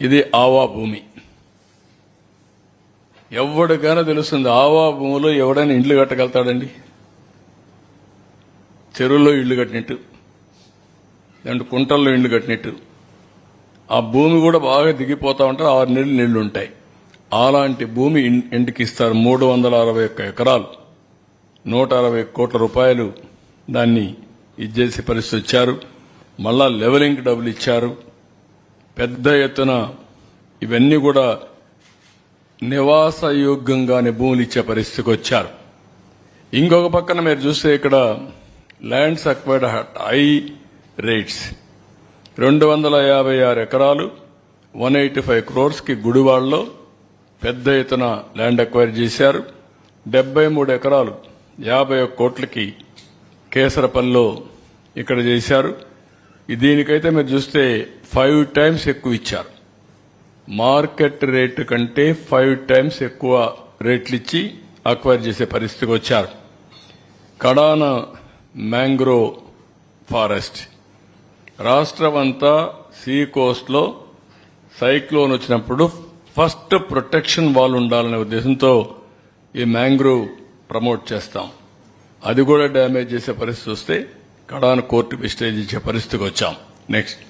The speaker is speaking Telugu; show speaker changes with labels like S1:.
S1: ఇది ఆవా భూమి. ఎవరికైనా తెలుస్తుంది ఆవా భూమిలో ఎవడైనా ఇండ్లు కట్టగలుగుతాడండి? చెరువుల్లో ఇళ్లు కట్టినట్టు, లేదంటే కుంటల్లో ఇళ్లు కట్టినట్టు. ఆ భూమి కూడా బాగా దిగిపోతా ఉంటారు, 6 నెలలు నీళ్లు ఉంటాయి. అలాంటి భూమి ఇంటికి ఇస్తారు. 361 ఎకరాలు, 160 కోట్ల రూపాయలు దాన్ని ఇచ్చేసే పరిస్థితి వచ్చారు. మళ్ళా లెవెలింగ్ డబ్బులు ఇచ్చారు. పెద్ద ఎత్తున ఇవన్నీ కూడా నివాసయోగ్యంగానే భూములు ఇచ్చే పరిస్థితికి వచ్చారు. ఇంకొక పక్కన మీరు చూస్తే ఇక్కడ lands acquired at high rates 256 ఎకరాలు 185 crores కి గుడివాడలో పెద్ద ఎత్తున ల్యాండ్ అక్వైర్ చేశారు. 73 ఎకరాలు 51 కోట్లకి కేసరపల్లిలో ఇక్కడ చేశారు. దీనికైతే మీరు చూస్తే 5 times ఎక్కువ ఇచ్చారు. మార్కెట్ రేటు కంటే 5 times ఎక్కువ రేట్లు ఇచ్చి అక్వైర్ చేసే పరిస్థితికి వచ్చారు. కడాన మ్యాంగ్రో ఫారెస్ట్ రాష్ట్రమంతా సీ కోస్ట్ లో సైక్లోన్ వచ్చినప్పుడు ఫస్ట్ ప్రొటెక్షన్ వాల్ ఉండాలనే ఉద్దేశంతో ఈ మ్యాంగ్రోవ్ ప్రమోట్ చేస్తాం. అది కూడా డ్యామేజ్ చేసే పరిస్థితి వస్తే కడాన కోర్టుకు స్టేజ్ ఇచ్చే పరిస్థితికి వచ్చాం. నెక్స్ట్